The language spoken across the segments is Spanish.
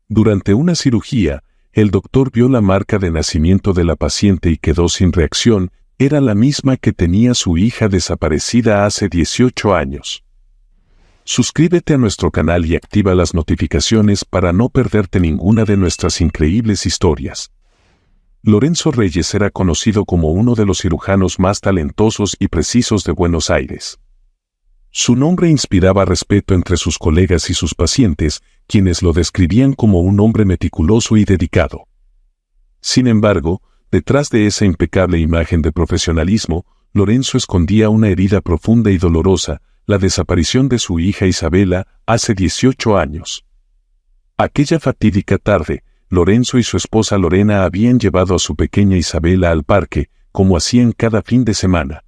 Durante una cirugía, el doctor vio la marca de nacimiento de la paciente y quedó sin reacción. Era la misma que tenía su hija desaparecida hace 18 años. Suscríbete a nuestro canal y activa las notificaciones para no perderte ninguna de nuestras increíbles historias. Lorenzo Reyes era conocido como uno de los cirujanos más talentosos y precisos de Buenos Aires. Su nombre inspiraba respeto entre sus colegas y sus pacientes, quienes lo describían como un hombre meticuloso y dedicado. Sin embargo, detrás de esa impecable imagen de profesionalismo, Lorenzo escondía una herida profunda y dolorosa, la desaparición de su hija Isabela, hace 18 años. Aquella fatídica tarde, Lorenzo y su esposa Lorena habían llevado a su pequeña Isabela al parque, como hacían cada fin de semana.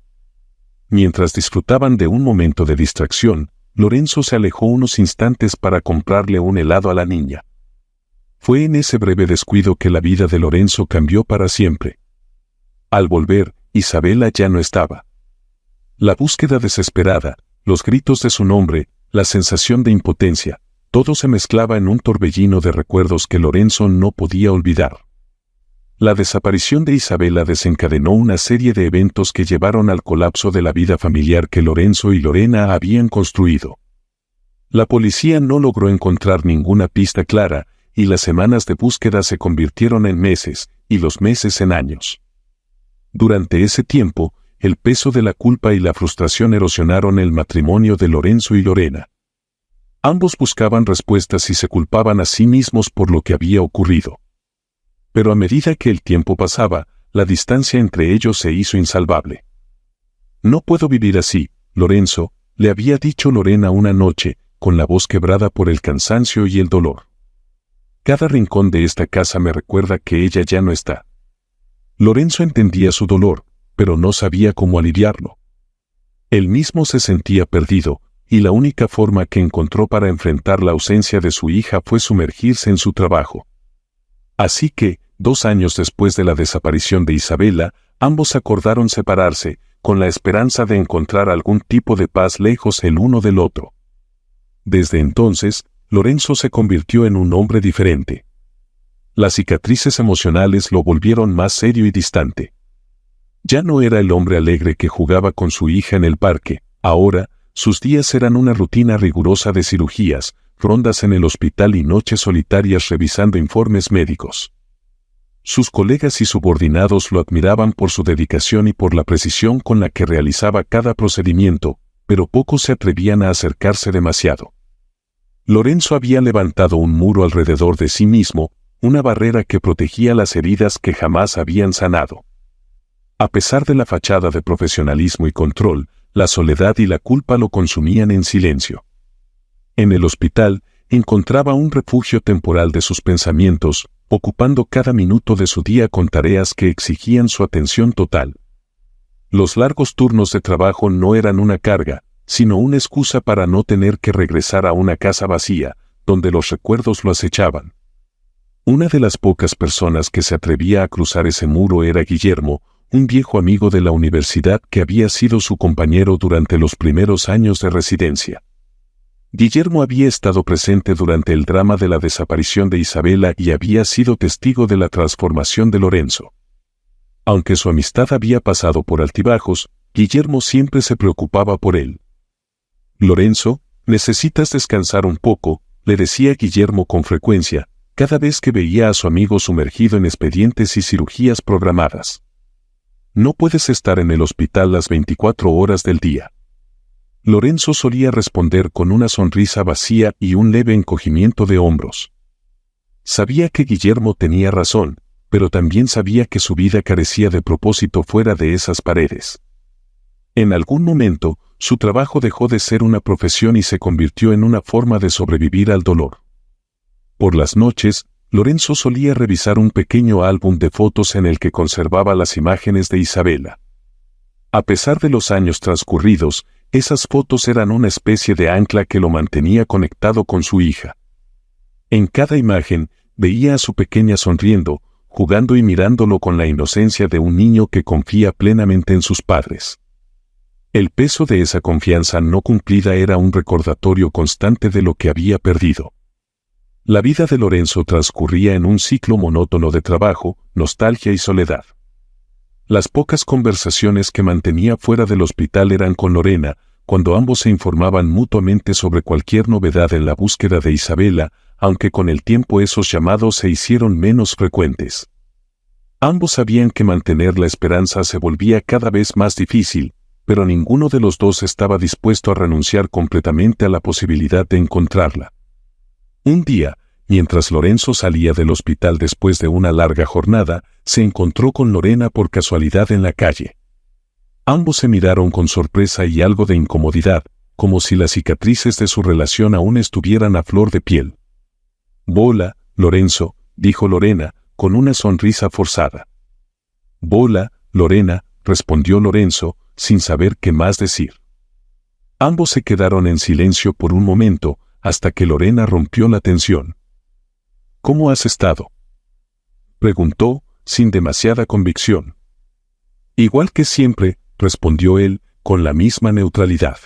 Mientras disfrutaban de un momento de distracción, Lorenzo se alejó unos instantes para comprarle un helado a la niña. Fue en ese breve descuido que la vida de Lorenzo cambió para siempre. Al volver, Isabela ya no estaba. La búsqueda desesperada, los gritos de su nombre, la sensación de impotencia, todo se mezclaba en un torbellino de recuerdos que Lorenzo no podía olvidar. La desaparición de Isabela desencadenó una serie de eventos que llevaron al colapso de la vida familiar que Lorenzo y Lorena habían construido. La policía no logró encontrar ninguna pista clara, y las semanas de búsqueda se convirtieron en meses, y los meses en años. Durante ese tiempo, el peso de la culpa y la frustración erosionaron el matrimonio de Lorenzo y Lorena. Ambos buscaban respuestas y se culpaban a sí mismos por lo que había ocurrido. Pero a medida que el tiempo pasaba, la distancia entre ellos se hizo insalvable. «No puedo vivir así, Lorenzo», le había dicho Lorena una noche, con la voz quebrada por el cansancio y el dolor. «Cada rincón de esta casa me recuerda que ella ya no está». Lorenzo entendía su dolor, pero no sabía cómo aliviarlo. Él mismo se sentía perdido, y la única forma que encontró para enfrentar la ausencia de su hija fue sumergirse en su trabajo. Así que, 2 años después de la desaparición de Isabela, ambos acordaron separarse, con la esperanza de encontrar algún tipo de paz lejos el uno del otro. Desde entonces, Lorenzo se convirtió en un hombre diferente. Las cicatrices emocionales lo volvieron más serio y distante. Ya no era el hombre alegre que jugaba con su hija en el parque. Ahora, sus días eran una rutina rigurosa de cirugías, rondas en el hospital y noches solitarias revisando informes médicos. Sus colegas y subordinados lo admiraban por su dedicación y por la precisión con la que realizaba cada procedimiento, pero pocos se atrevían a acercarse demasiado. Lorenzo había levantado un muro alrededor de sí mismo, una barrera que protegía las heridas que jamás habían sanado. A pesar de la fachada de profesionalismo y control, la soledad y la culpa lo consumían en silencio. En el hospital, encontraba un refugio temporal de sus pensamientos, ocupando cada minuto de su día con tareas que exigían su atención total. Los largos turnos de trabajo no eran una carga, sino una excusa para no tener que regresar a una casa vacía, donde los recuerdos lo acechaban. Una de las pocas personas que se atrevía a cruzar ese muro era Guillermo, un viejo amigo de la universidad que había sido su compañero durante los primeros años de residencia. Guillermo había estado presente durante el drama de la desaparición de Isabela y había sido testigo de la transformación de Lorenzo. Aunque su amistad había pasado por altibajos, Guillermo siempre se preocupaba por él. «Lorenzo, necesitas descansar un poco», le decía Guillermo con frecuencia, cada vez que veía a su amigo sumergido en expedientes y cirugías programadas. «No puedes estar en el hospital las 24 horas del día». Lorenzo solía responder con una sonrisa vacía y un leve encogimiento de hombros. Sabía que Guillermo tenía razón, pero también sabía que su vida carecía de propósito fuera de esas paredes. En algún momento, su trabajo dejó de ser una profesión y se convirtió en una forma de sobrevivir al dolor. Por las noches, Lorenzo solía revisar un pequeño álbum de fotos en el que conservaba las imágenes de Isabela. A pesar de los años transcurridos, esas fotos eran una especie de ancla que lo mantenía conectado con su hija. En cada imagen, veía a su pequeña sonriendo, jugando y mirándolo con la inocencia de un niño que confía plenamente en sus padres. El peso de esa confianza no cumplida era un recordatorio constante de lo que había perdido. La vida de Lorenzo transcurría en un ciclo monótono de trabajo, nostalgia y soledad. Las pocas conversaciones que mantenía fuera del hospital eran con Lorena, cuando ambos se informaban mutuamente sobre cualquier novedad en la búsqueda de Isabela, aunque con el tiempo esos llamados se hicieron menos frecuentes. Ambos sabían que mantener la esperanza se volvía cada vez más difícil, pero ninguno de los dos estaba dispuesto a renunciar completamente a la posibilidad de encontrarla. Un día, mientras Lorenzo salía del hospital después de una larga jornada, se encontró con Lorena por casualidad en la calle. Ambos se miraron con sorpresa y algo de incomodidad, como si las cicatrices de su relación aún estuvieran a flor de piel. «Bola, Lorenzo», dijo Lorena, con una sonrisa forzada. «Bola, Lorena», respondió Lorenzo, sin saber qué más decir. Ambos se quedaron en silencio por un momento, hasta que Lorena rompió la tensión. «¿Cómo has estado?», preguntó, sin demasiada convicción. «Igual que siempre», respondió él, con la misma neutralidad.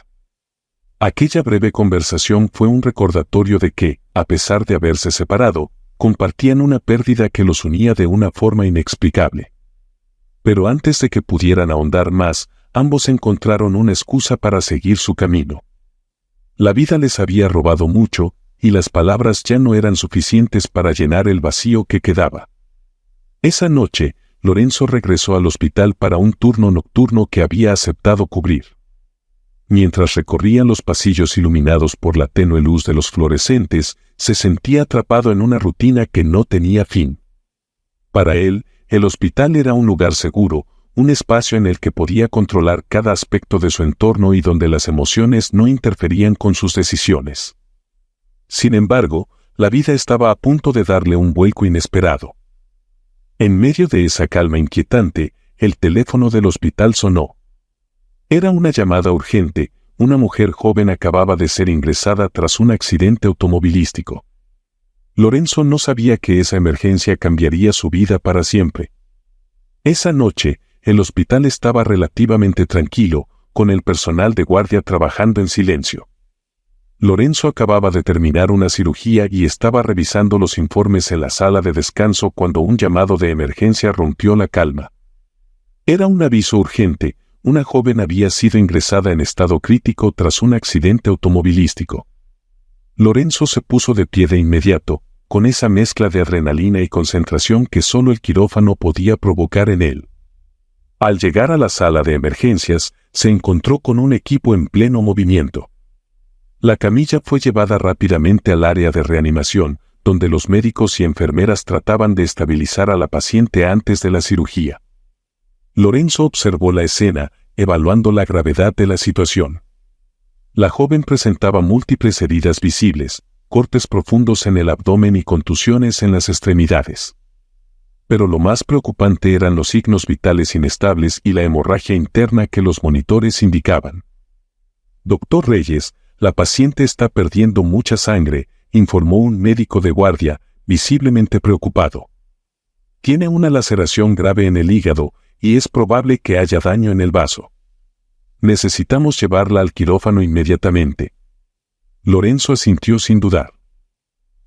Aquella breve conversación fue un recordatorio de que, a pesar de haberse separado, compartían una pérdida que los unía de una forma inexplicable. Pero antes de que pudieran ahondar más, ambos encontraron una excusa para seguir su camino. La vida les había robado mucho, y las palabras ya no eran suficientes para llenar el vacío que quedaba. Esa noche, Lorenzo regresó al hospital para un turno nocturno que había aceptado cubrir. Mientras recorrían los pasillos iluminados por la tenue luz de los fluorescentes, se sentía atrapado en una rutina que no tenía fin. Para él, el hospital era un lugar seguro, un espacio en el que podía controlar cada aspecto de su entorno y donde las emociones no interferían con sus decisiones. Sin embargo, la vida estaba a punto de darle un vuelco inesperado. En medio de esa calma inquietante, el teléfono del hospital sonó. Era una llamada urgente. Una mujer joven acababa de ser ingresada tras un accidente automovilístico. Lorenzo no sabía que esa emergencia cambiaría su vida para siempre. Esa noche, el hospital estaba relativamente tranquilo, con el personal de guardia trabajando en silencio. Lorenzo acababa de terminar una cirugía y estaba revisando los informes en la sala de descanso cuando un llamado de emergencia rompió la calma. Era un aviso urgente. Una joven había sido ingresada en estado crítico tras un accidente automovilístico. Lorenzo se puso de pie de inmediato, con esa mezcla de adrenalina y concentración que solo el quirófano podía provocar en él. Al llegar a la sala de emergencias, se encontró con un equipo en pleno movimiento. La camilla fue llevada rápidamente al área de reanimación, donde los médicos y enfermeras trataban de estabilizar a la paciente antes de la cirugía. Lorenzo observó la escena, evaluando la gravedad de la situación. La joven presentaba múltiples heridas visibles, cortes profundos en el abdomen y contusiones en las extremidades. Pero lo más preocupante eran los signos vitales inestables y la hemorragia interna que los monitores indicaban. «Doctor Reyes, la paciente está perdiendo mucha sangre», informó un médico de guardia, visiblemente preocupado. «Tiene una laceración grave en el hígado, y es probable que haya daño en el vaso. Necesitamos llevarla al quirófano inmediatamente». Lorenzo asintió sin dudar.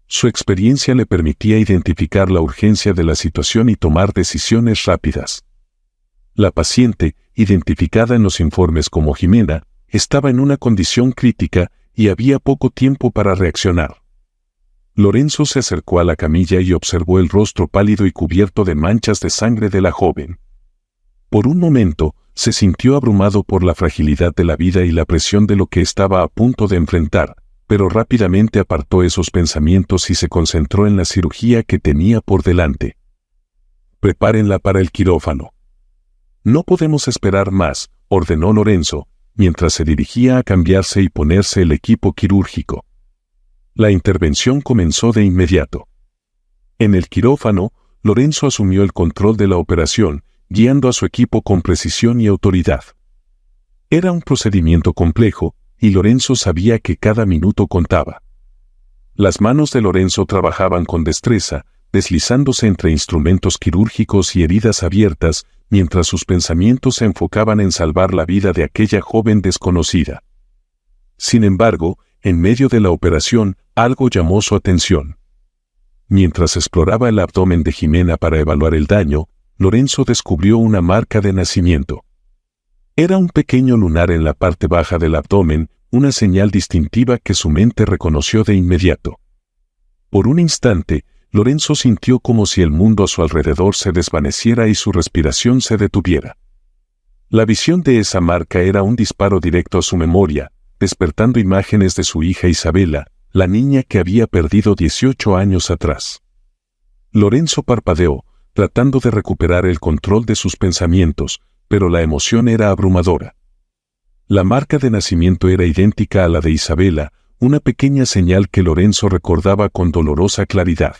Su experiencia le permitía identificar la urgencia de la situación y tomar decisiones rápidas. La paciente, identificada en los informes como Jimena, estaba en una condición crítica y había poco tiempo para reaccionar. Lorenzo se acercó a la camilla y observó el rostro pálido y cubierto de manchas de sangre de la joven. Por un momento, se sintió abrumado por la fragilidad de la vida y la presión de lo que estaba a punto de enfrentar, pero rápidamente apartó esos pensamientos y se concentró en la cirugía que tenía por delante. «Prepárenla para el quirófano». «No podemos esperar más», ordenó Lorenzo, mientras se dirigía a cambiarse y ponerse el equipo quirúrgico. La intervención comenzó de inmediato. En el quirófano, Lorenzo asumió el control de la operación, guiando a su equipo con precisión y autoridad. Era un procedimiento complejo, y Lorenzo sabía que cada minuto contaba. Las manos de Lorenzo trabajaban con destreza, deslizándose entre instrumentos quirúrgicos y heridas abiertas, mientras sus pensamientos se enfocaban en salvar la vida de aquella joven desconocida. Sin embargo, en medio de la operación, algo llamó su atención. Mientras exploraba el abdomen de Jimena para evaluar el daño, Lorenzo descubrió una marca de nacimiento. Era un pequeño lunar en la parte baja del abdomen, una señal distintiva que su mente reconoció de inmediato. Por un instante, Lorenzo sintió como si el mundo a su alrededor se desvaneciera y su respiración se detuviera. La visión de esa marca era un disparo directo a su memoria, despertando imágenes de su hija Isabela, la niña que había perdido 18 años atrás. Lorenzo parpadeó, tratando de recuperar el control de sus pensamientos, pero la emoción era abrumadora. La marca de nacimiento era idéntica a la de Isabela, una pequeña señal que Lorenzo recordaba con dolorosa claridad.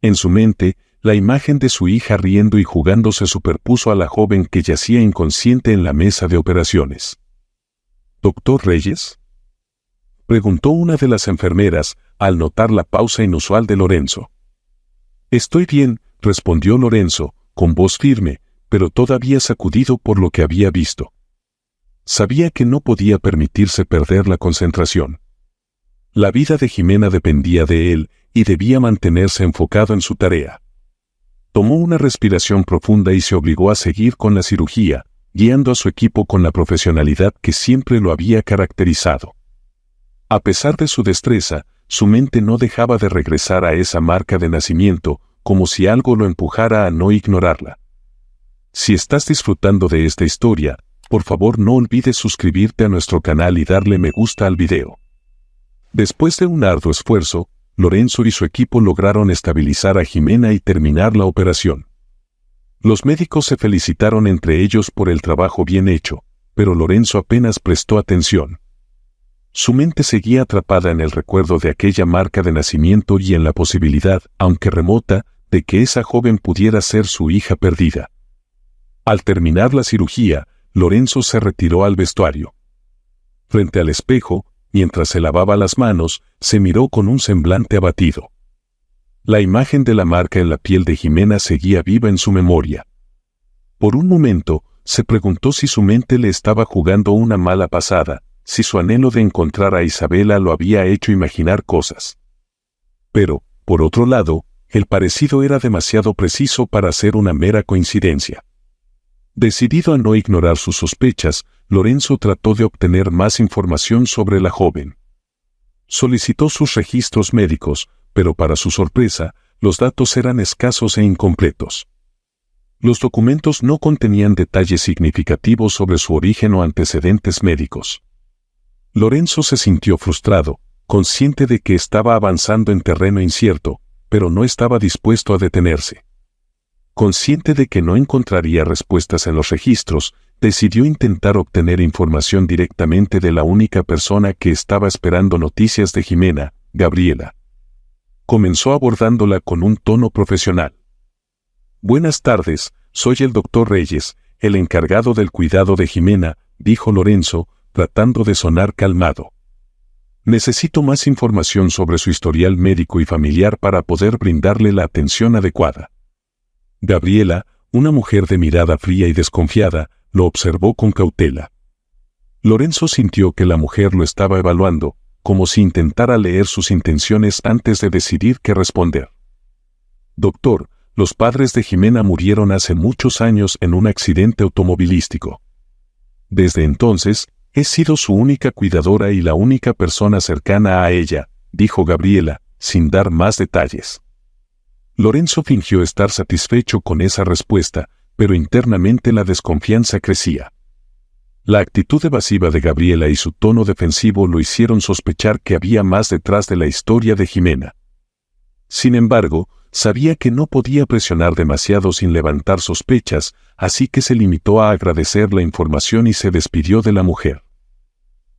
En su mente, la imagen de su hija riendo y jugando se superpuso a la joven que yacía inconsciente en la mesa de operaciones. ¿Doctor Reyes?, preguntó una de las enfermeras, al notar la pausa inusual de Lorenzo. Estoy bien, respondió Lorenzo, con voz firme, pero todavía sacudido por lo que había visto. Sabía que no podía permitirse perder la concentración. La vida de Jimena dependía de él, y debía mantenerse enfocado en su tarea. Tomó una respiración profunda y se obligó a seguir con la cirugía, guiando a su equipo con la profesionalidad que siempre lo había caracterizado. A pesar de su destreza, su mente no dejaba de regresar a esa marca de nacimiento, como si algo lo empujara a no ignorarla. Si estás disfrutando de esta historia, por favor no olvides suscribirte a nuestro canal y darle me gusta al video. Después de un arduo esfuerzo, Lorenzo y su equipo lograron estabilizar a Jimena y terminar la operación. Los médicos se felicitaron entre ellos por el trabajo bien hecho, pero Lorenzo apenas prestó atención. Su mente seguía atrapada en el recuerdo de aquella marca de nacimiento y en la posibilidad, aunque remota, de que esa joven pudiera ser su hija perdida. Al terminar la cirugía, Lorenzo se retiró al vestuario. Frente al espejo, mientras se lavaba las manos, se miró con un semblante abatido. La imagen de la marca en la piel de Jimena seguía viva en su memoria. Por un momento, se preguntó si su mente le estaba jugando una mala pasada, si su anhelo de encontrar a Isabela lo había hecho imaginar cosas. Pero, por otro lado, el parecido era demasiado preciso para ser una mera coincidencia. Decidido a no ignorar sus sospechas, Lorenzo trató de obtener más información sobre la joven. Solicitó sus registros médicos, pero para su sorpresa, los datos eran escasos e incompletos. Los documentos no contenían detalles significativos sobre su origen o antecedentes médicos. Lorenzo se sintió frustrado, consciente de que estaba avanzando en terreno incierto, pero no estaba dispuesto a detenerse. Consciente de que no encontraría respuestas en los registros, decidió intentar obtener información directamente de la única persona que estaba esperando noticias de Jimena, Gabriela. Comenzó abordándola con un tono profesional. Buenas tardes, soy el doctor Reyes, el encargado del cuidado de Jimena, dijo Lorenzo, tratando de sonar calmado. Necesito más información sobre su historial médico y familiar para poder brindarle la atención adecuada. Gabriela, una mujer de mirada fría y desconfiada, lo observó con cautela. Lorenzo sintió que la mujer lo estaba evaluando, como si intentara leer sus intenciones antes de decidir qué responder. Doctor, los padres de Jimena murieron hace muchos años en un accidente automovilístico. Desde entonces, he sido su única cuidadora y la única persona cercana a ella, dijo Gabriela, sin dar más detalles. Lorenzo fingió estar satisfecho con esa respuesta, pero internamente la desconfianza crecía. La actitud evasiva de Gabriela y su tono defensivo lo hicieron sospechar que había más detrás de la historia de Jimena. Sin embargo, sabía que no podía presionar demasiado sin levantar sospechas, así que se limitó a agradecer la información y se despidió de la mujer.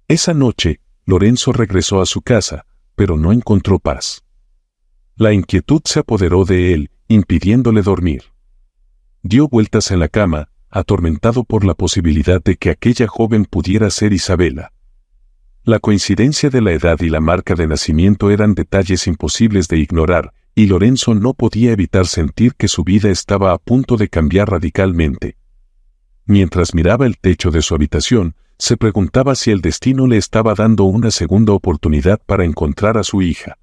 Esa noche, Lorenzo regresó a su casa, pero no encontró paz. La inquietud se apoderó de él, impidiéndole dormir. Dio vueltas en la cama, atormentado por la posibilidad de que aquella joven pudiera ser Isabela. La coincidencia de la edad y la marca de nacimiento eran detalles imposibles de ignorar, y Lorenzo no podía evitar sentir que su vida estaba a punto de cambiar radicalmente. Mientras miraba el techo de su habitación, se preguntaba si el destino le estaba dando una segunda oportunidad para encontrar a su hija.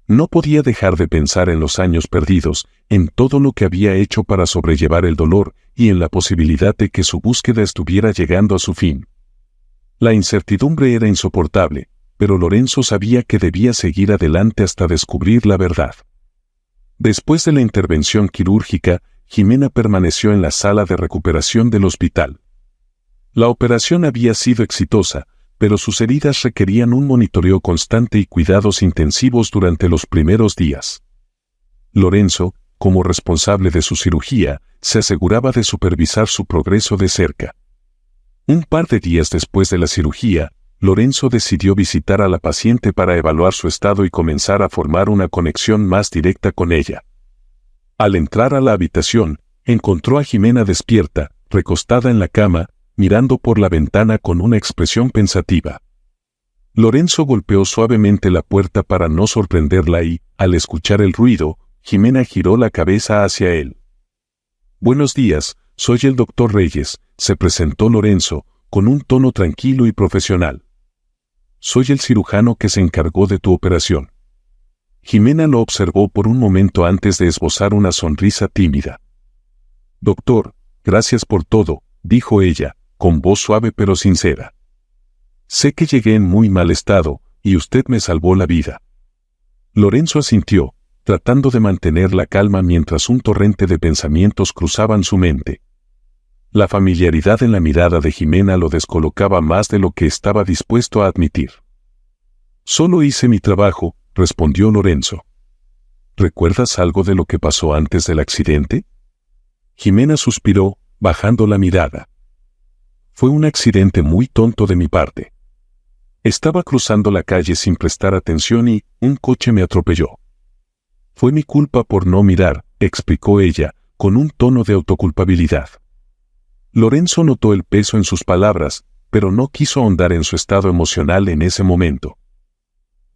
No podía dejar de pensar en los años perdidos, en todo lo que había hecho para sobrellevar el dolor y en la posibilidad de que su búsqueda estuviera llegando a su fin. La incertidumbre era insoportable, pero Lorenzo sabía que debía seguir adelante hasta descubrir la verdad. Después de la intervención quirúrgica, Jimena permaneció en la sala de recuperación del hospital. La operación había sido exitosa, pero sus heridas requerían un monitoreo constante y cuidados intensivos durante los primeros días. Lorenzo, como responsable de su cirugía, se aseguraba de supervisar su progreso de cerca. Un par de días después de la cirugía, Lorenzo decidió visitar a la paciente para evaluar su estado y comenzar a formar una conexión más directa con ella. Al entrar a la habitación, encontró a Jimena despierta, recostada en la cama, mirando por la ventana con una expresión pensativa. Lorenzo golpeó suavemente la puerta para no sorprenderla y, al escuchar el ruido, Jimena giró la cabeza hacia él. «Buenos días, soy el doctor Reyes», se presentó Lorenzo, con un tono tranquilo y profesional. «Soy el cirujano que se encargó de tu operación». Jimena lo observó por un momento antes de esbozar una sonrisa tímida. «Doctor, gracias por todo», dijo ella, con voz suave pero sincera. «Sé que llegué en muy mal estado, y usted me salvó la vida». Lorenzo asintió, tratando de mantener la calma mientras un torrente de pensamientos cruzaban su mente. La familiaridad en la mirada de Jimena lo descolocaba más de lo que estaba dispuesto a admitir. «Solo hice mi trabajo», respondió Lorenzo. «¿Recuerdas algo de lo que pasó antes del accidente?» Jimena suspiró, bajando la mirada. «Fue un accidente muy tonto de mi parte. Estaba cruzando la calle sin prestar atención y un coche me atropelló. Fue mi culpa por no mirar», explicó ella, con un tono de autoculpabilidad. Lorenzo notó el peso en sus palabras, pero no quiso ahondar en su estado emocional en ese momento.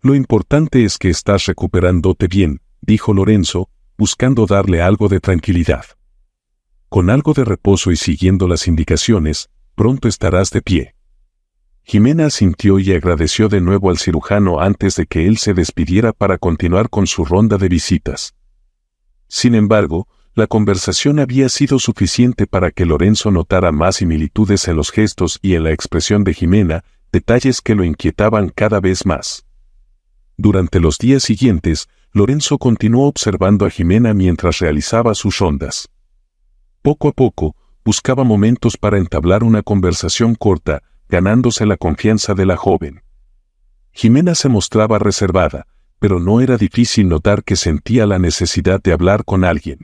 «Lo importante es que estás recuperándote bien», dijo Lorenzo, buscando darle algo de tranquilidad. «Con algo de reposo y siguiendo las indicaciones, pronto estarás de pie». Jimena asintió y agradeció de nuevo al cirujano antes de que él se despidiera para continuar con su ronda de visitas. Sin embargo, la conversación había sido suficiente para que Lorenzo notara más similitudes en los gestos y en la expresión de Jimena, detalles que lo inquietaban cada vez más. Durante los días siguientes, Lorenzo continuó observando a Jimena mientras realizaba sus rondas. Poco a poco, buscaba momentos para entablar una conversación corta, ganándose la confianza de la joven. Jimena se mostraba reservada, pero no era difícil notar que sentía la necesidad de hablar con alguien.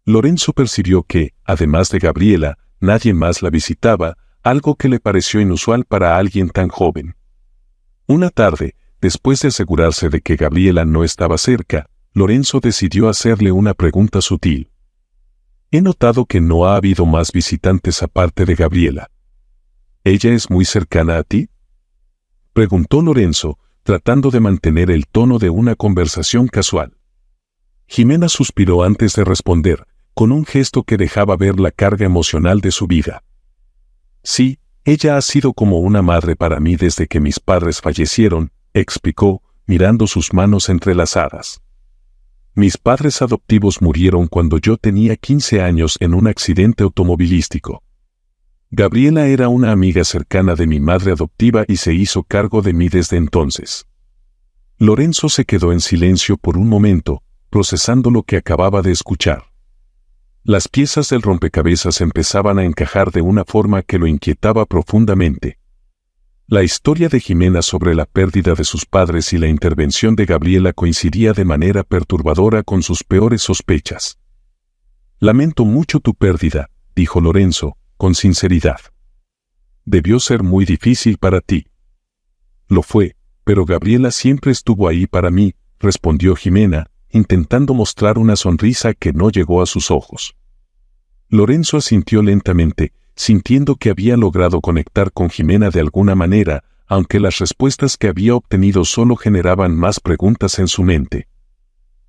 Lorenzo percibió que, además de Gabriela, nadie más la visitaba, algo que le pareció inusual para alguien tan joven. Una tarde, después de asegurarse de que Gabriela no estaba cerca, Lorenzo decidió hacerle una pregunta sutil. «He notado que no ha habido más visitantes aparte de Gabriela. ¿Ella es muy cercana a ti?», preguntó Lorenzo, tratando de mantener el tono de una conversación casual. Jimena suspiró antes de responder, con un gesto que dejaba ver la carga emocional de su vida. «Sí, ella ha sido como una madre para mí desde que mis padres fallecieron», explicó, mirando sus manos entrelazadas. «Mis padres adoptivos murieron cuando yo tenía 15 años en un accidente automovilístico. Gabriela era una amiga cercana de mi madre adoptiva y se hizo cargo de mí desde entonces». Lorenzo se quedó en silencio por un momento, procesando lo que acababa de escuchar. Las piezas del rompecabezas empezaban a encajar de una forma que lo inquietaba profundamente. La historia de Jimena sobre la pérdida de sus padres y la intervención de Gabriela coincidía de manera perturbadora con sus peores sospechas. «Lamento mucho tu pérdida», dijo Lorenzo, con sinceridad. «Debió ser muy difícil para ti». «Lo fue, pero Gabriela siempre estuvo ahí para mí», respondió Jimena, intentando mostrar una sonrisa que no llegó a sus ojos. Lorenzo asintió lentamente, sintiendo que había logrado conectar con Jimena de alguna manera, aunque las respuestas que había obtenido solo generaban más preguntas en su mente.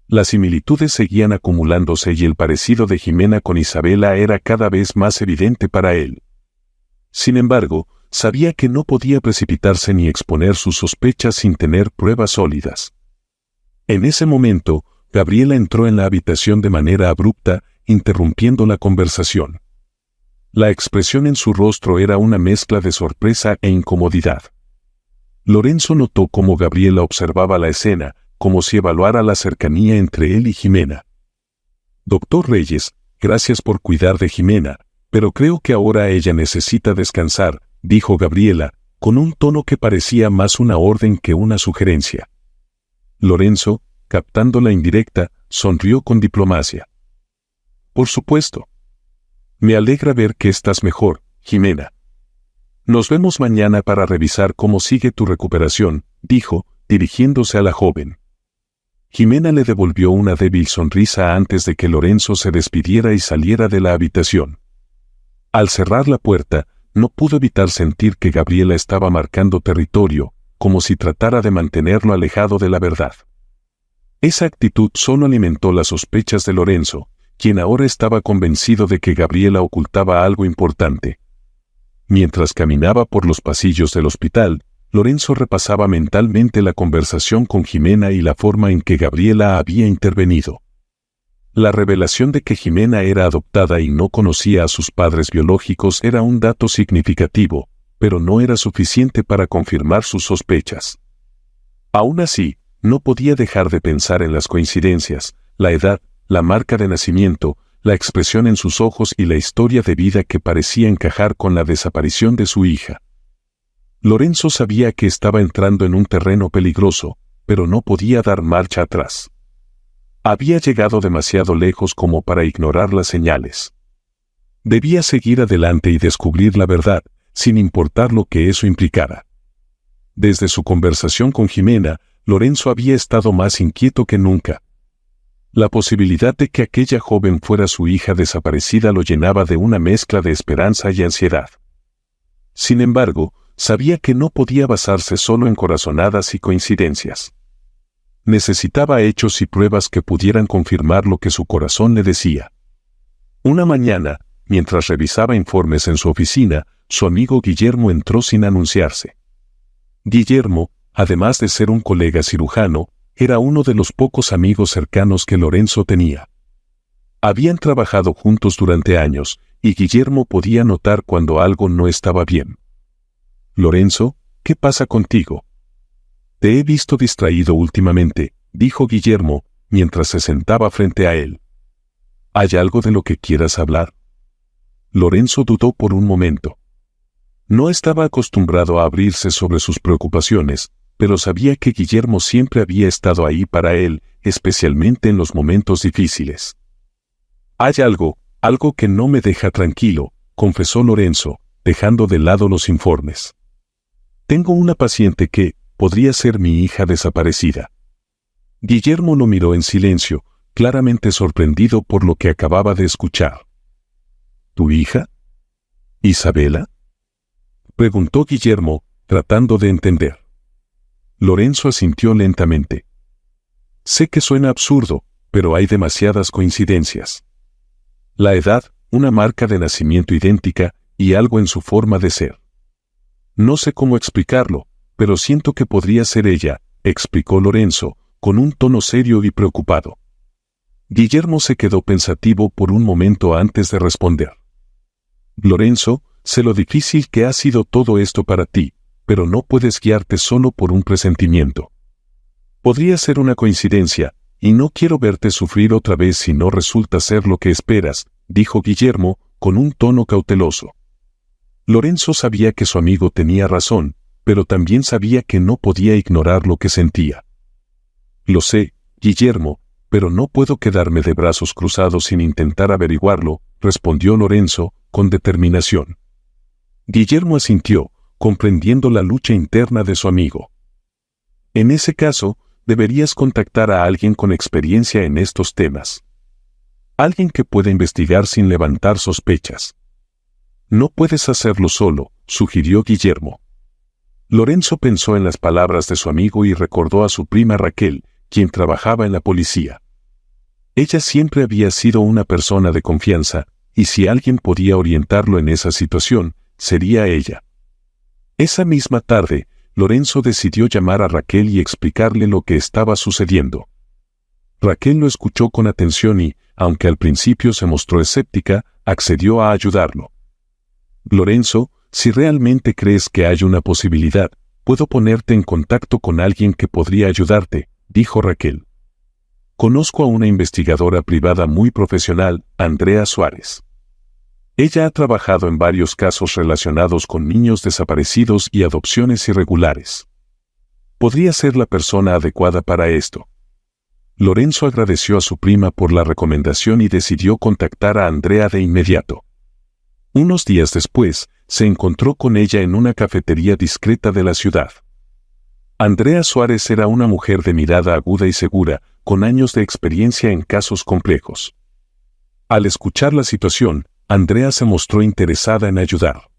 Las similitudes seguían acumulándose y el parecido de Jimena con Isabela era cada vez más evidente para él. Sin embargo, sabía que no podía precipitarse ni exponer sus sospechas sin tener pruebas sólidas. En ese momento, Gabriela entró en la habitación de manera abrupta, interrumpiendo la conversación. La expresión en su rostro era una mezcla de sorpresa e incomodidad. Lorenzo notó cómo Gabriela observaba la escena, como si evaluara la cercanía entre él y Jimena. Doctor Reyes, gracias por cuidar de Jimena, pero creo que ahora ella necesita descansar, dijo Gabriela, con un tono que parecía más una orden que una sugerencia. Lorenzo, captando la indirecta, sonrió con diplomacia. Por supuesto. Me alegra ver que estás mejor, Jimena. Nos vemos mañana para revisar cómo sigue tu recuperación, dijo, dirigiéndose a la joven. Jimena le devolvió una débil sonrisa antes de que Lorenzo se despidiera y saliera de la habitación. Al cerrar la puerta, no pudo evitar sentir que Gabriela estaba marcando territorio, como si tratara de mantenerlo alejado de la verdad. Esa actitud solo alimentó las sospechas de Lorenzo, quien ahora estaba convencido de que Gabriela ocultaba algo importante. Mientras caminaba por los pasillos del hospital, Lorenzo repasaba mentalmente la conversación con Jimena y la forma en que Gabriela había intervenido. La revelación de que Jimena era adoptada y no conocía a sus padres biológicos era un dato significativo, pero no era suficiente para confirmar sus sospechas. Aún así, no podía dejar de pensar en las coincidencias, la edad, la marca de nacimiento, la expresión en sus ojos y la historia de vida que parecía encajar con la desaparición de su hija. Lorenzo sabía que estaba entrando en un terreno peligroso, pero no podía dar marcha atrás. Había llegado demasiado lejos como para ignorar las señales. Debía seguir adelante y descubrir la verdad, sin importar lo que eso implicara. Desde su conversación con Jimena, Lorenzo había estado más inquieto que nunca. La posibilidad de que aquella joven fuera su hija desaparecida lo llenaba de una mezcla de esperanza y ansiedad. Sin embargo, sabía que no podía basarse solo en corazonadas y coincidencias. Necesitaba hechos y pruebas que pudieran confirmar lo que su corazón le decía. Una mañana, mientras revisaba informes en su oficina, su amigo Guillermo entró sin anunciarse. Guillermo, además de ser un colega cirujano, era uno de los pocos amigos cercanos que Lorenzo tenía. Habían trabajado juntos durante años, y Guillermo podía notar cuando algo no estaba bien. «Lorenzo, ¿qué pasa contigo? Te he visto distraído últimamente», dijo Guillermo, mientras se sentaba frente a él. «¿Hay algo de lo que quieras hablar?» Lorenzo dudó por un momento. No estaba acostumbrado a abrirse sobre sus preocupaciones, pero sabía que Guillermo siempre había estado ahí para él, especialmente en los momentos difíciles. «Hay algo que no me deja tranquilo», confesó Lorenzo, dejando de lado los informes. «Tengo una paciente que podría ser mi hija desaparecida». Guillermo lo miró en silencio, claramente sorprendido por lo que acababa de escuchar. «¿Tu hija? ¿Isabela?», preguntó Guillermo, tratando de entender. Lorenzo asintió lentamente. «Sé que suena absurdo, pero hay demasiadas coincidencias. La edad, una marca de nacimiento idéntica, y algo en su forma de ser. No sé cómo explicarlo, pero siento que podría ser ella», explicó Lorenzo, con un tono serio y preocupado. Guillermo se quedó pensativo por un momento antes de responder. «Lorenzo, sé lo difícil que ha sido todo esto para ti, pero no puedes guiarte solo por un presentimiento. Podría ser una coincidencia, y no quiero verte sufrir otra vez si no resulta ser lo que esperas», dijo Guillermo, con un tono cauteloso. Lorenzo sabía que su amigo tenía razón, pero también sabía que no podía ignorar lo que sentía. «Lo sé, Guillermo, pero no puedo quedarme de brazos cruzados sin intentar averiguarlo», respondió Lorenzo, con determinación. Guillermo asintió, comprendiendo la lucha interna de su amigo. «En ese caso, deberías contactar a alguien con experiencia en estos temas. Alguien que pueda investigar sin levantar sospechas». «No puedes hacerlo solo», sugirió Guillermo. Lorenzo pensó en las palabras de su amigo y recordó a su prima Raquel, quien trabajaba en la policía. Ella siempre había sido una persona de confianza, y si alguien podía orientarlo en esa situación, sería ella. Esa misma tarde, Lorenzo decidió llamar a Raquel y explicarle lo que estaba sucediendo. Raquel lo escuchó con atención y, aunque al principio se mostró escéptica, accedió a ayudarlo. Lorenzo, si realmente crees que hay una posibilidad, puedo ponerte en contacto con alguien que podría ayudarte, dijo Raquel. Conozco a una investigadora privada muy profesional, Andrea Suárez. Ella ha trabajado en varios casos relacionados con niños desaparecidos y adopciones irregulares. Podría ser la persona adecuada para esto. Lorenzo agradeció a su prima por la recomendación y decidió contactar a Andrea de inmediato. Unos días después, se encontró con ella en una cafetería discreta de la ciudad. Andrea Suárez era una mujer de mirada aguda y segura, con años de experiencia en casos complejos. Al escuchar la situación, Andrea se mostró interesada en ayudar.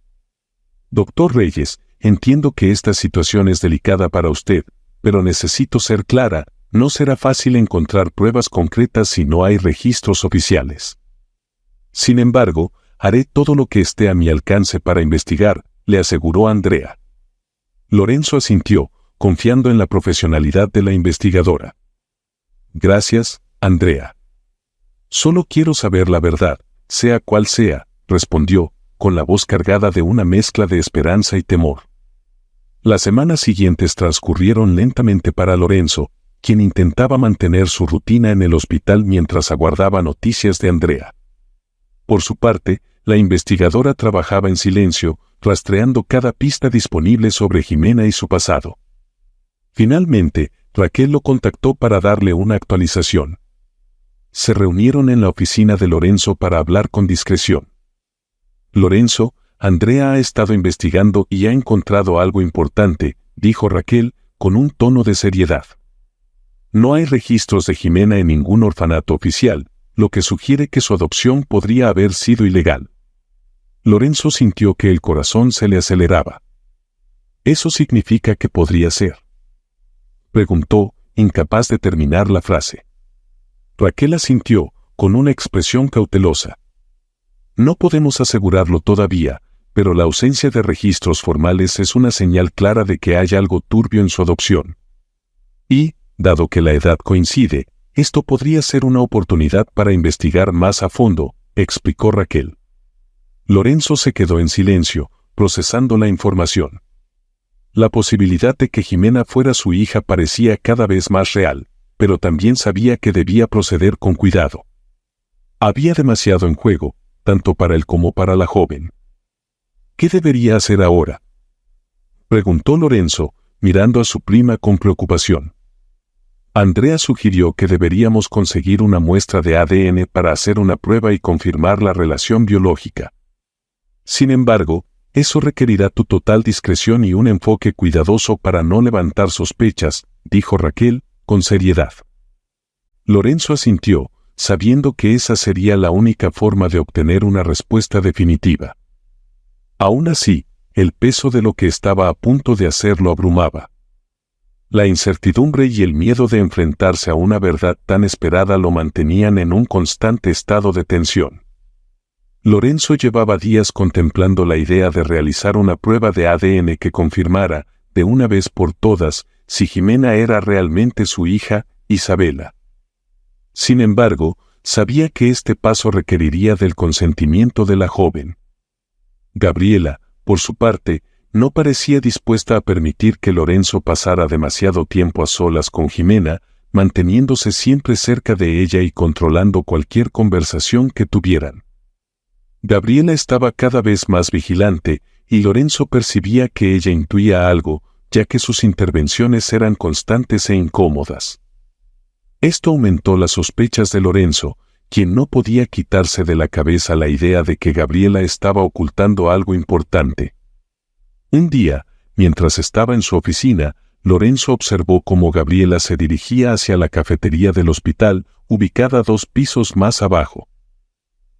Doctor Reyes, entiendo que esta situación es delicada para usted, pero necesito ser clara, no será fácil encontrar pruebas concretas si no hay registros oficiales. Sin embargo, haré todo lo que esté a mi alcance para investigar, le aseguró Andrea. Lorenzo asintió, confiando en la profesionalidad de la investigadora. Gracias, Andrea. Solo quiero saber la verdad, sea cual sea, respondió, con la voz cargada de una mezcla de esperanza y temor. Las semanas siguientes transcurrieron lentamente para Lorenzo, quien intentaba mantener su rutina en el hospital mientras aguardaba noticias de Andrea. Por su parte, la investigadora trabajaba en silencio, rastreando cada pista disponible sobre Jimena y su pasado. Finalmente, Raquel lo contactó para darle una actualización. Se reunieron en la oficina de Lorenzo para hablar con discreción. Lorenzo, Andrea ha estado investigando y ha encontrado algo importante, dijo Raquel, con un tono de seriedad. No hay registros de Jimena en ningún orfanato oficial, lo que sugiere que su adopción podría haber sido ilegal. Lorenzo sintió que el corazón se le aceleraba. ¿Eso significa que podría ser?, preguntó, incapaz de terminar la frase. Raquel asintió, con una expresión cautelosa. No podemos asegurarlo todavía, pero la ausencia de registros formales es una señal clara de que hay algo turbio en su adopción. Y, dado que la edad coincide, esto podría ser una oportunidad para investigar más a fondo, explicó Raquel. Lorenzo se quedó en silencio, procesando la información. La posibilidad de que Jimena fuera su hija parecía cada vez más real, pero también sabía que debía proceder con cuidado. Había demasiado en juego, tanto para él como para la joven. ¿Qué debería hacer ahora?, preguntó Lorenzo, mirando a su prima con preocupación. Andrea sugirió que deberíamos conseguir una muestra de ADN para hacer una prueba y confirmar la relación biológica. Sin embargo, eso requerirá tu total discreción y un enfoque cuidadoso para no levantar sospechas, dijo Raquel, con seriedad. Lorenzo asintió, sabiendo que esa sería la única forma de obtener una respuesta definitiva. Aún así, el peso de lo que estaba a punto de hacer lo abrumaba. La incertidumbre y el miedo de enfrentarse a una verdad tan esperada lo mantenían en un constante estado de tensión. Lorenzo llevaba días contemplando la idea de realizar una prueba de ADN que confirmara, de una vez por todas, si Jimena era realmente su hija, Isabela. Sin embargo, sabía que este paso requeriría del consentimiento de la joven. Gabriela, por su parte, no parecía dispuesta a permitir que Lorenzo pasara demasiado tiempo a solas con Jimena, manteniéndose siempre cerca de ella y controlando cualquier conversación que tuvieran. Gabriela estaba cada vez más vigilante, y Lorenzo percibía que ella intuía algo, ya que sus intervenciones eran constantes e incómodas. Esto aumentó las sospechas de Lorenzo, quien no podía quitarse de la cabeza la idea de que Gabriela estaba ocultando algo importante. Un día, mientras estaba en su oficina, Lorenzo observó cómo Gabriela se dirigía hacia la cafetería del hospital, ubicada 2 pisos más abajo.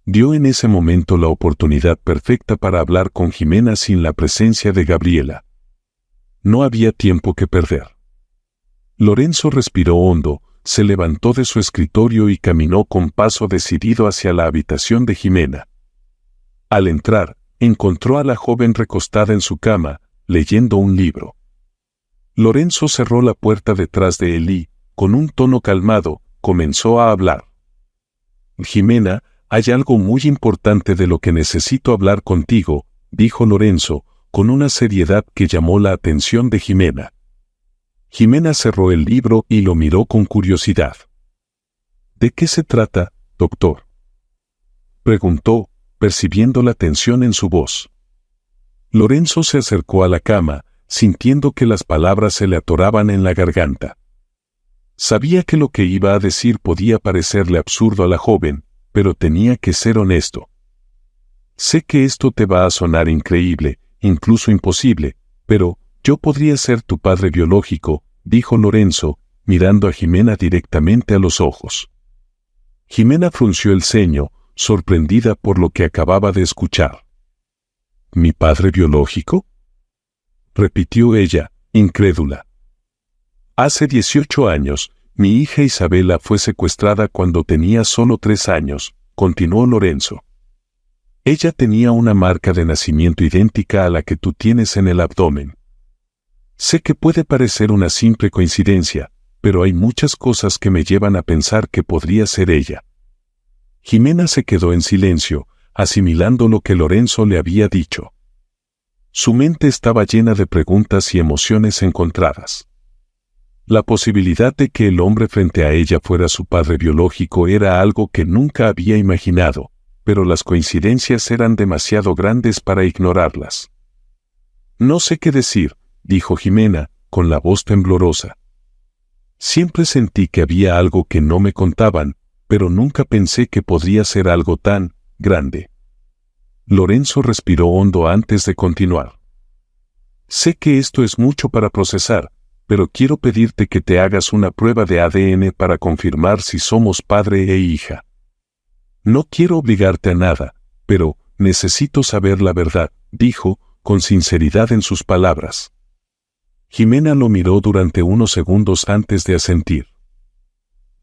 Dio en ese momento la oportunidad perfecta para hablar con Jimena sin la presencia de Gabriela. No había tiempo que perder. Lorenzo respiró hondo, se levantó de su escritorio y caminó con paso decidido hacia la habitación de Jimena. Al entrar, encontró a la joven recostada en su cama, leyendo un libro. Lorenzo cerró la puerta detrás de él y, con un tono calmado, comenzó a hablar. Jimena, hay algo muy importante de lo que necesito hablar contigo, dijo Lorenzo, con una seriedad que llamó la atención de Jimena. Jimena cerró el libro y lo miró con curiosidad. ¿De qué se trata, doctor?, preguntó, percibiendo la tensión en su voz. Lorenzo se acercó a la cama, sintiendo que las palabras se le atoraban en la garganta. Sabía que lo que iba a decir podía parecerle absurdo a la joven, pero tenía que ser honesto. Sé que esto te va a sonar increíble, incluso imposible, pero yo podría ser tu padre biológico, dijo Lorenzo, mirando a Jimena directamente a los ojos. Jimena frunció el ceño, sorprendida por lo que acababa de escuchar. ¿Mi padre biológico?, repitió ella, incrédula. Hace 18 años, mi hija Isabela fue secuestrada cuando tenía solo 3 años, continuó Lorenzo. Ella tenía una marca de nacimiento idéntica a la que tú tienes en el abdomen. Sé que puede parecer una simple coincidencia, pero hay muchas cosas que me llevan a pensar que podría ser ella. Jimena se quedó en silencio, asimilando lo que Lorenzo le había dicho. Su mente estaba llena de preguntas y emociones encontradas. La posibilidad de que el hombre frente a ella fuera su padre biológico era algo que nunca había imaginado, pero las coincidencias eran demasiado grandes para ignorarlas. No sé qué decir, dijo Jimena, con la voz temblorosa. Siempre sentí que había algo que no me contaban, pero nunca pensé que podría ser algo tan grande. Lorenzo respiró hondo antes de continuar. Sé que esto es mucho para procesar, pero quiero pedirte que te hagas una prueba de ADN para confirmar si somos padre e hija. No quiero obligarte a nada, pero necesito saber la verdad, dijo, con sinceridad en sus palabras. Jimena lo miró durante unos segundos antes de asentir.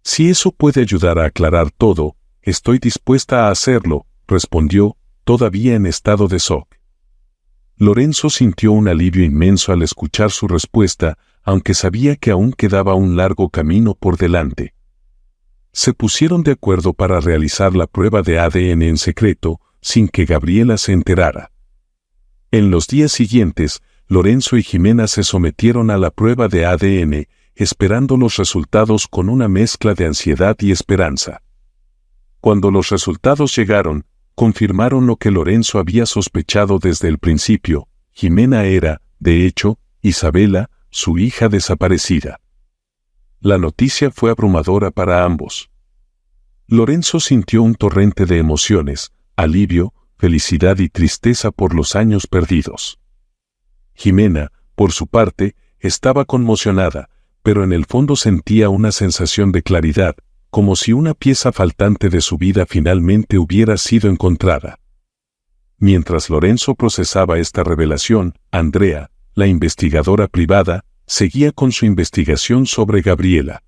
Si eso puede ayudar a aclarar todo, estoy dispuesta a hacerlo, respondió, todavía en estado de shock. Lorenzo sintió un alivio inmenso al escuchar su respuesta, aunque sabía que aún quedaba un largo camino por delante. Se pusieron de acuerdo para realizar la prueba de ADN en secreto, sin que Gabriela se enterara. En los días siguientes, Lorenzo y Jimena se sometieron a la prueba de ADN, esperando los resultados con una mezcla de ansiedad y esperanza. Cuando los resultados llegaron, confirmaron lo que Lorenzo había sospechado desde el principio: Jimena era, de hecho, Isabela, su hija desaparecida. La noticia fue abrumadora para ambos. Lorenzo sintió un torrente de emociones, alivio, felicidad y tristeza por los años perdidos. Jimena, por su parte, estaba conmocionada, pero en el fondo sentía una sensación de claridad, como si una pieza faltante de su vida finalmente hubiera sido encontrada. Mientras Lorenzo procesaba esta revelación, Andrea, la investigadora privada, seguía con su investigación sobre Gabriela.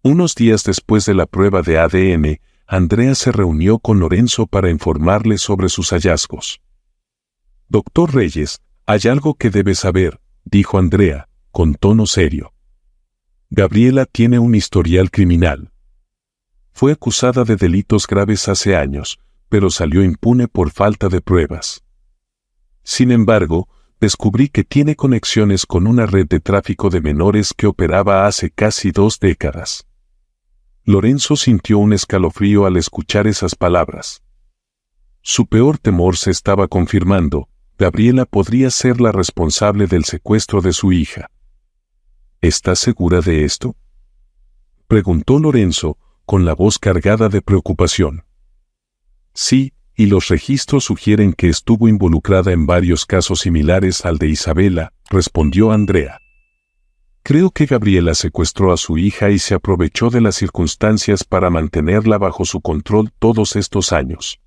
Unos días después de la prueba de ADN, Andrea se reunió con Lorenzo para informarle sobre sus hallazgos. «Doctor Reyes, hay algo que debe saber», dijo Andrea, con tono serio. «Gabriela tiene un historial criminal. Fue acusada de delitos graves hace años, pero salió impune por falta de pruebas. Sin embargo, descubrí que tiene conexiones con una red de tráfico de menores que operaba hace casi 2 décadas». Lorenzo sintió un escalofrío al escuchar esas palabras. Su peor temor se estaba confirmando: Gabriela podría ser la responsable del secuestro de su hija. ¿Estás segura de esto?, preguntó Lorenzo, con la voz cargada de preocupación. Sí, y los registros sugieren que estuvo involucrada en varios casos similares al de Isabela, respondió Andrea. Creo que Gabriela secuestró a su hija y se aprovechó de las circunstancias para mantenerla bajo su control todos estos años.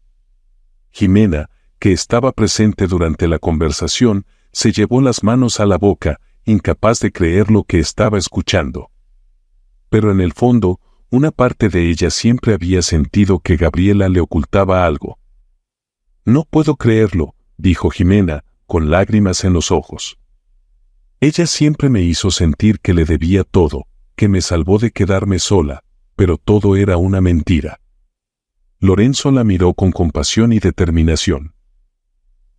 Jimena, que estaba presente durante la conversación, se llevó las manos a la boca, incapaz de creer lo que estaba escuchando. Pero en el fondo, una parte de ella siempre había sentido que Gabriela le ocultaba algo. «No puedo creerlo», dijo Jimena, con lágrimas en los ojos. «Ella siempre me hizo sentir que le debía todo, que me salvó de quedarme sola, pero todo era una mentira. Lorenzo la miró con compasión y determinación.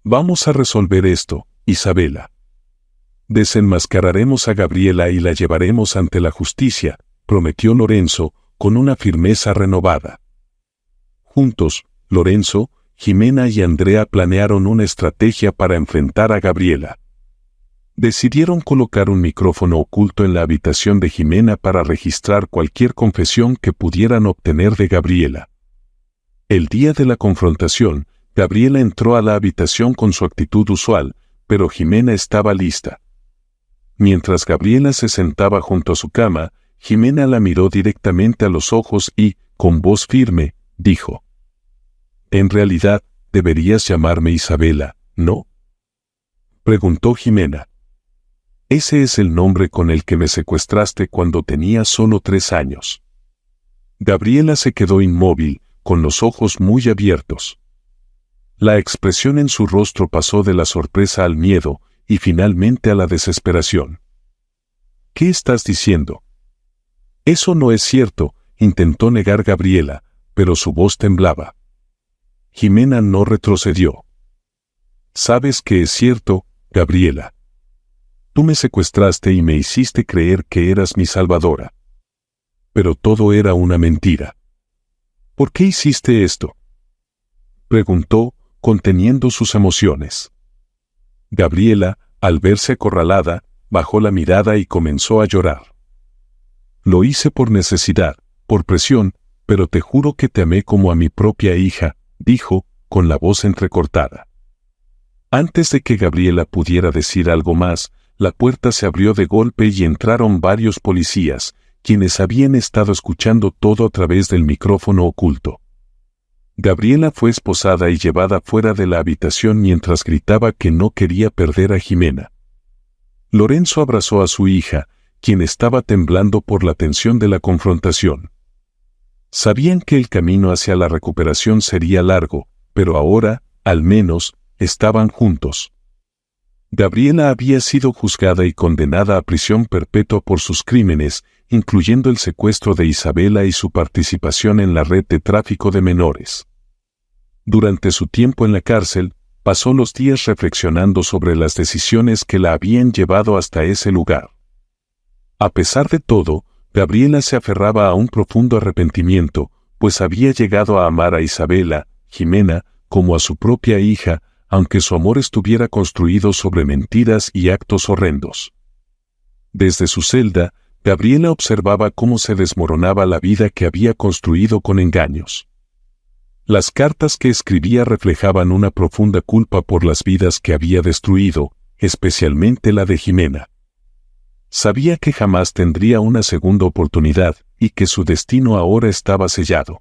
«Vamos a resolver esto, Isabela. Desenmascararemos a Gabriela y la llevaremos ante la justicia», prometió Lorenzo, con una firmeza renovada. Juntos, Lorenzo, Jimena y Andrea planearon una estrategia para enfrentar a Gabriela. Decidieron colocar un micrófono oculto en la habitación de Jimena para registrar cualquier confesión que pudieran obtener de Gabriela. El día de la confrontación, Gabriela entró a la habitación con su actitud usual, pero Jimena estaba lista. Mientras Gabriela se sentaba junto a su cama, Jimena la miró directamente a los ojos y, con voz firme, dijo: «En realidad, deberías llamarme Isabela, ¿no?», preguntó Jimena. «Ese es el nombre con el que me secuestraste cuando tenía solo 3 años». Gabriela se quedó inmóvil, con los ojos muy abiertos. La expresión en su rostro pasó de la sorpresa al miedo y finalmente a la desesperación. «¿Qué estás diciendo?». «Eso no es cierto», intentó negar Gabriela, pero su voz temblaba. Jimena no retrocedió. «Sabes que es cierto, Gabriela. Tú me secuestraste y me hiciste creer que eras mi salvadora. Pero todo era una mentira». «¿Por qué hiciste esto?», preguntó, conteniendo sus emociones. Gabriela, al verse acorralada, bajó la mirada y comenzó a llorar. «Lo hice por necesidad, por presión, pero te juro que te amé como a mi propia hija», dijo, con la voz entrecortada. Antes de que Gabriela pudiera decir algo más, la puerta se abrió de golpe y entraron varios policías, quienes habían estado escuchando todo a través del micrófono oculto. Gabriela fue esposada y llevada fuera de la habitación mientras gritaba que no quería perder a Jimena. Lorenzo abrazó a su hija, quien estaba temblando por la tensión de la confrontación. Sabían que el camino hacia la recuperación sería largo, pero ahora, al menos, estaban juntos. Gabriela había sido juzgada y condenada a prisión perpetua por sus crímenes, incluyendo el secuestro de Isabela y su participación en la red de tráfico de menores. Durante su tiempo en la cárcel, pasó los días reflexionando sobre las decisiones que la habían llevado hasta ese lugar. A pesar de todo, Gabriela se aferraba a un profundo arrepentimiento, pues había llegado a amar a Isabela, Jimena, como a su propia hija, aunque su amor estuviera construido sobre mentiras y actos horrendos. Desde su celda, Gabriela observaba cómo se desmoronaba la vida que había construido con engaños. Las cartas que escribía reflejaban una profunda culpa por las vidas que había destruido, especialmente la de Jimena. Sabía que jamás tendría una segunda oportunidad y que su destino ahora estaba sellado.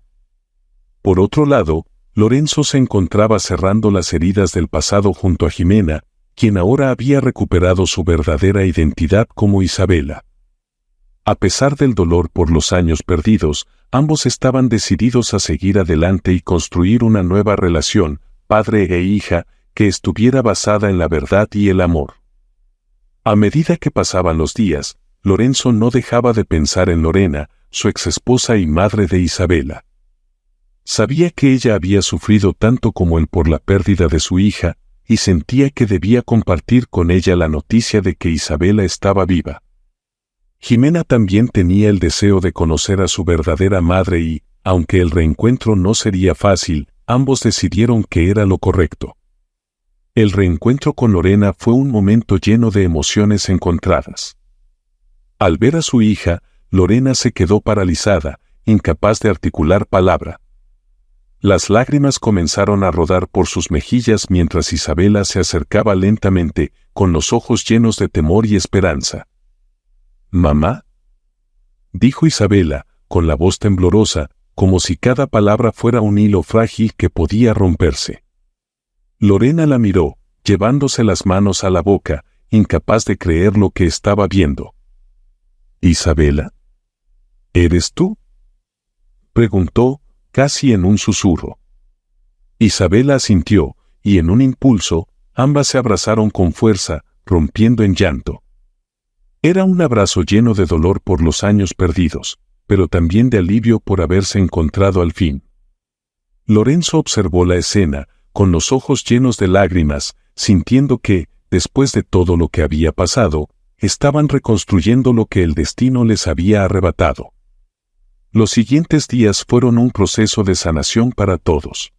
Por otro lado, Lorenzo se encontraba cerrando las heridas del pasado junto a Jimena, quien ahora había recuperado su verdadera identidad como Isabela. A pesar del dolor por los años perdidos, ambos estaban decididos a seguir adelante y construir una nueva relación, padre e hija, que estuviera basada en la verdad y el amor. A medida que pasaban los días, Lorenzo no dejaba de pensar en Lorena, su exesposa y madre de Isabela. Sabía que ella había sufrido tanto como él por la pérdida de su hija, y sentía que debía compartir con ella la noticia de que Isabela estaba viva. Jimena también tenía el deseo de conocer a su verdadera madre y, aunque el reencuentro no sería fácil, ambos decidieron que era lo correcto. El reencuentro con Lorena fue un momento lleno de emociones encontradas. Al ver a su hija, Lorena se quedó paralizada, incapaz de articular palabra. Las lágrimas comenzaron a rodar por sus mejillas mientras Isabela se acercaba lentamente, con los ojos llenos de temor y esperanza. «¿Mamá?», dijo Isabela, con la voz temblorosa, como si cada palabra fuera un hilo frágil que podía romperse. Lorena la miró, llevándose las manos a la boca, incapaz de creer lo que estaba viendo. «¿Isabela? ¿Eres tú?», preguntó, casi en un susurro. Isabela asintió, y en un impulso, ambas se abrazaron con fuerza, rompiendo en llanto. Era un abrazo lleno de dolor por los años perdidos, pero también de alivio por haberse encontrado al fin. Lorenzo observó la escena, con los ojos llenos de lágrimas, sintiendo que, después de todo lo que había pasado, estaban reconstruyendo lo que el destino les había arrebatado. Los siguientes días fueron un proceso de sanación para todos.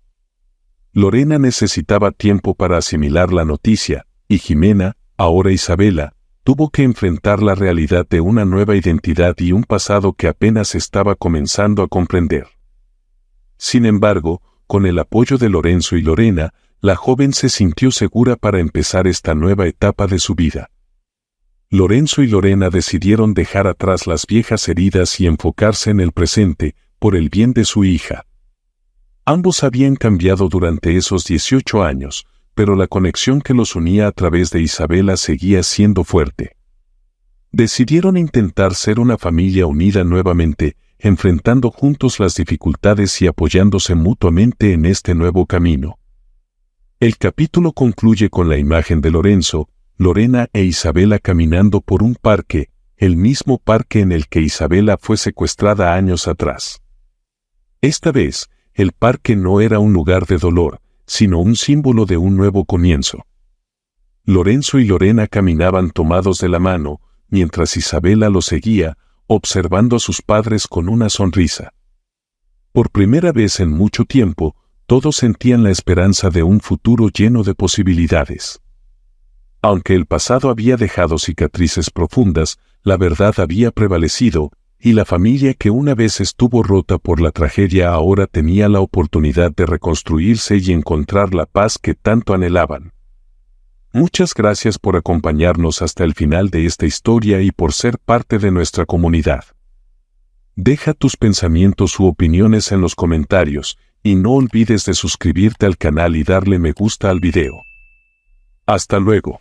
Lorena necesitaba tiempo para asimilar la noticia, y Jimena, ahora Isabela, tuvo que enfrentar la realidad de una nueva identidad y un pasado que apenas estaba comenzando a comprender. Sin embargo, con el apoyo de Lorenzo y Lorena, la joven se sintió segura para empezar esta nueva etapa de su vida. Lorenzo y Lorena decidieron dejar atrás las viejas heridas y enfocarse en el presente, por el bien de su hija. Ambos habían cambiado durante esos 18 años, pero la conexión que los unía a través de Isabela seguía siendo fuerte. Decidieron intentar ser una familia unida nuevamente, enfrentando juntos las dificultades y apoyándose mutuamente en este nuevo camino. El capítulo concluye con la imagen de Lorenzo, Lorena e Isabela caminando por un parque, el mismo parque en el que Isabela fue secuestrada años atrás. Esta vez, el parque no era un lugar de dolor, sino un símbolo de un nuevo comienzo. Lorenzo y Lorena caminaban tomados de la mano, mientras Isabela los seguía, observando a sus padres con una sonrisa. Por primera vez en mucho tiempo, todos sentían la esperanza de un futuro lleno de posibilidades. Aunque el pasado había dejado cicatrices profundas, la verdad había prevalecido, y la familia que una vez estuvo rota por la tragedia ahora tenía la oportunidad de reconstruirse y encontrar la paz que tanto anhelaban. Muchas gracias por acompañarnos hasta el final de esta historia y por ser parte de nuestra comunidad. Deja tus pensamientos u opiniones en los comentarios, y no olvides de suscribirte al canal y darle me gusta al video. Hasta luego.